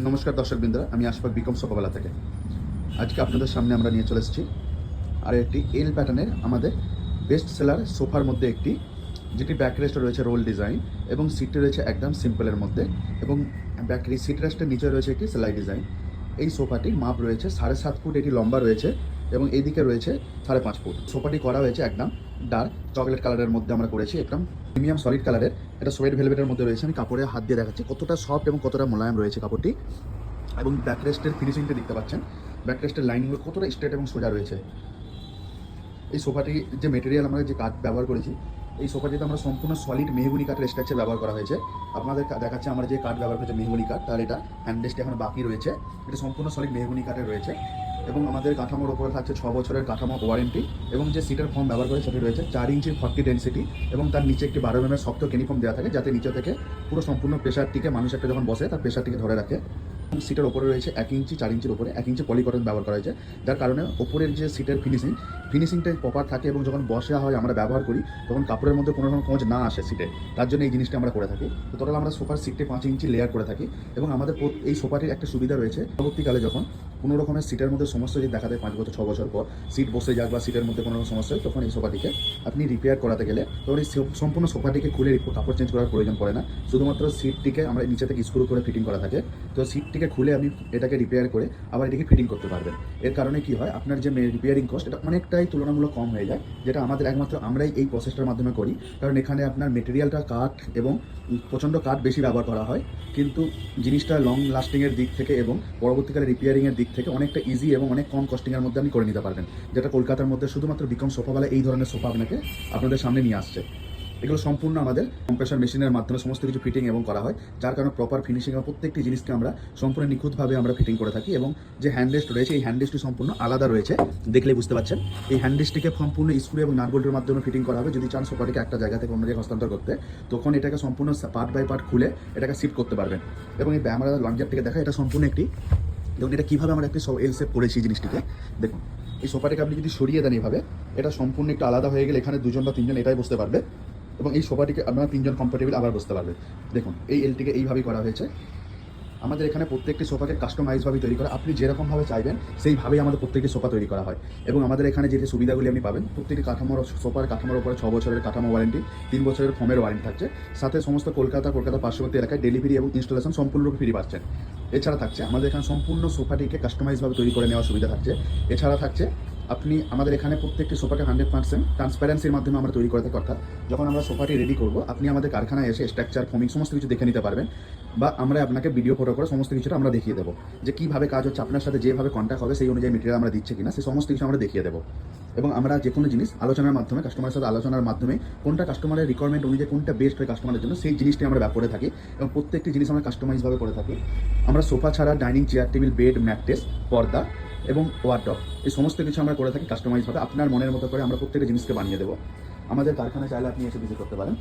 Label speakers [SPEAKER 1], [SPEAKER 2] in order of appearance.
[SPEAKER 1] নমস্কার দর্শকবৃন্দরা, আমি আশফাক বিকম সোফাওয়ালা থেকে। আজকে আপনাদের সামনে আমরা নিয়ে চলে এসেছি আর একটি এল প্যাটার্নের আমাদের বেস্ট সেলার সোফার মধ্যে একটি, যেটি ব্যাক রেস্ট রয়েছে রোল ডিজাইন এবং সিটটি রয়েছে একদম সিম্পলের মধ্যে এবং সিট রেস্টের নিচে রয়েছে একটি সেলাই ডিজাইন। এই সোফাটির মাপ রয়েছে 7.5 ফুট, এটি লম্বা রয়েছে এবং এইদিকে রয়েছে 5.5 ফুট। সোফাটি করা হয়েছে একদম ডার্ক চকলেট কালারের মধ্যে আমরা করেছি, একদম প্রিমিয়াম সলিড কালারের। এটা সোয়েট ভেলভেটের মধ্যে রয়েছে। আমি কাপড়ে হাত দিয়ে দেখাচ্ছি কতটা সফট এবং কতটা মোলায়েম রয়েছে কাপড়টি। এবং ব্যাকরেস্টের ফিনিশিংটা দেখতে পাচ্ছেন, ব্যাকরেস্টের লাইনগুলো কতটা স্ট্রেট এবং সোজা রয়েছে। এই সোফাটি যে মেটেরিয়াল আমরা যে কাঠ ব্যবহার করেছি, এই সোফাটিতে আমরা সম্পূর্ণ সলিড মেহগুনি কাঠের স্ট্রাকচার ব্যবহার করা হয়েছে। আপনাদের দেখাচ্ছে আমরা যে কাঠ ব্যবহার করেছে মেহগুনি কাঠ, তার এটা হ্যান্ডরেস্ট এখন বাকি রয়েছে। এটা সম্পূর্ণ সলিড মেহগুনি কাঠের রয়েছে এবং আমাদের কাঠামোর ওপরে থাকছে 6 বছরের কাঠামো ওয়ারেন্টি এবং যে সিটের ফর্ম ব্যবহার করে সেটি রয়েছে 4 ইঞ্চির 40 ডেন্সিটি এবং তার নিচে একটি 12 mm শক্ত কেনিফর্ম দেওয়া থাকে, যাতে নিচে থেকে পুরো সম্পূর্ণ প্রেশারটিকে মানুষ একটা যখন বসে তার প্রেশারটিকে ধরে রাখে। সিটের ওপরে রয়েছে 1 ইঞ্চি 4 ইঞ্চির ওপরে 1 ইঞ্চি পলিকটন ব্যবহার করা হয়েছে, যার কারণে ওপরের যে সিটের ফিনিশিংটা প্রপার থাকে এবং যখন বসা হয় আমরা ব্যবহার করি তখন কাপড়ের মধ্যে কোনো রকম কোঁচ না আসে সিটে। তার জন্য এই জিনিসটা আমরা করে থাকি। তো টোটাল আমরা সোফার সিটে 5 ইঞ্চি লেয়ার করে থাকি এবং আমাদের এই সোফাটির একটা সুবিধা রয়েছে, পরবর্তীকালে যখন কোনো রকমের সিটের মধ্যে সমস্যা যদি দেখা দেয় 5 বছর 6 বছর পর সিট বসে যাক বা সিটের মধ্যে কোনো রকম সমস্যা হয়, তখন এই সোফাটিকে আপনি রিপেয়ার করাতে গেলে তখন এই সম্পূর্ণ সোফাটিকে খুলে কাপড় চেঞ্জ করার প্রয়োজন পড়ে না। শুধুমাত্র সিটটিকে আমরা নিচে থেকে স্ক্রু করে ফিটিং করা থাকে। তো সিটটিকে খুলে আপনি এটাকে রিপেয়ার করে আবার এটাকে ফিটিং করতে পারবেন। এর কারণে কি হয়, আপনার যে রিপেয়ারিং কস্ট এটা অনেকটাই তুলনামূলক কম হয়ে যায়, যেটা আমাদের একমাত্র আমরাই এই প্রসেসটার মাধ্যমে করি। কারণ এখানে আপনার মেটেরিয়ালটা কাঠ এবং প্রচণ্ড কাঠ বেশি ব্যবহার করা হয়, কিন্তু জিনিসটা লং লাস্টিংয়ের দিক থেকে এবং পরবর্তীকালে রিপেয়ারিংয়ের দিক থেকে অনেকটা ইজি এবং অনেক কম কস্টিংয়ের মধ্যে আপনি করে নিতে পারবেন, যেটা কলকাতার মধ্যে শুধুমাত্র বিকম সোফাওয়ালা এই ধরনের সোফা আপনাদের সামনে নিয়ে আসছে। এগুলো সম্পূর্ণ আমাদের কম্প্রেশন মেশিনের মাধ্যমে সমস্ত কিছু ফিটিং এবং করা হয়, যার কারণে প্রপার ফিনিশিং এবং প্রত্যেকটি জিনিসকে আমরা সম্পূর্ণ নিখুঁতভাবে আমরা ফিটিং করে থাকি। এবং যে হ্যান্ডরেস্ট রয়েছে এই হ্যান্ডরেস্টটি সম্পূর্ণ আলাদা রয়েছে, দেখলেই বুঝতে পারছেন। এই হ্যান্ডরেস্টটিকে সম্পূর্ণ স্ক্রু এবং নাট বোল্টের মাধ্যমে ফিটিং করা হবে। যদি চান সোফাটিকে একটা জায়গা থেকে অন্য জায়গায় হস্তান্তর করতে, তখন এটাকে সম্পূর্ণ পার্ট বাই পার্ট খুলে এটাকে শিফট করতে পারবেন। এবং এই আমরা লঞ্জারটিকে দেখা, এটা সম্পূর্ণ একটি, দেখুন এটা কীভাবে আমরা একটি এল শেপ করেছি জিনিসটিকে। দেখুন এই সোফাটিকে আপনি যদি সরিয়ে দেন এইভাবে, এটা সম্পূর্ণ একটু আলাদা হয়ে গেলে এখানে 2জন বা 3জন এটাই বসতে পারবে এবং এই সোফাটিকে আপনারা 3জন কমফোর্টেবল আবার বসতে পারবে। দেখুন এই এলটিকে এইভাবেই করা হয়েছে। আমাদের এখানে প্রত্যেকটি সোফাকে কাস্টমাইজভাবে তৈরি করা, আপনি যেরকমভাবে চাইবেন সেইভাবেই আমাদের প্রত্যেকটি সোফা তৈরি করা হয়। এবং আমাদের এখানে যে সুবিধাগুলি আপনি পাবেন, প্রত্যেকটি সোফার কাঠামোর উপরে 6 বছরের কাঠামো ওয়ারেন্টি, 3 বছরের ফোমের ওয়ারেন্টি থাকছে। সাথে সমস্ত কলকাতা পার্শ্ববর্তী এলাকায় ডেলিভারি এবং ইনস্টলেশন সম্পূর্ণরূপে ফ্রি পাচ্ছেন। এছাড়া থাকছে আমাদের এখানে সম্পূর্ণ সোফাটিকে কাস্টমাইজভাবে তৈরি করে নেওয়ার সুবিধা থাকছে। এছাড়া থাকছে আপনি আমাদের এখানে প্রত্যেকটি সোফাকে 100% ট্রান্সপারেন্সির মাধ্যমে আমরা তৈরি করে থাকি। অর্থাৎ যখন আমরা সোফাটি রেডি করবো, আপনি আমাদের কারখানায় এসে স্ট্রাকচার ফর্মিং সমস্ত কিছু দেখে নিতে পারবেন, বা আমরা আপনাকে ভিডিও ফটো করে সমস্ত কিছুটা আমরা দেখিয়ে দেবো যে কীভাবে কাজ হচ্ছে, আপনার সাথে যেভাবে কন্ট্যাক্ট হবে সেই অনুযায়ী মেটেরিয়াল আমরা দিচ্ছি কিনা, সেই সমস্ত কিছু আমরা দেখিয়ে দেবো। এবং আমরা যে কোনো জিনিস আলোচনার মাধ্যমে, কাস্টমারের সাথে আলোচনার মাধ্যমে কোনটা কাস্টমারের রিকোয়ারমেন্ট অনুযায়ী কোনটা বেস্ট হয় কাস্টমারের জন্য, সেই জিনিসটি আমরা করে থাকি। এবং প্রত্যেকটি জিনিস আমরা কাস্টমাইজভাবে করে থাকি। আমরা সোফা ছাড়া dining chair, table, bed, mattress, পর্দা এবং ওয়ার্ডরোব এই সমস্ত কিছু আমরা করে থাকি কাস্টমাইজভাবে। আপনার মনের মতো করে আমরা প্রত্যেকটা জিনিসকে বানিয়ে দেবো। আমাদের কারখানায় চাইলে আপনি এসে ভিজিট করতে পারেন।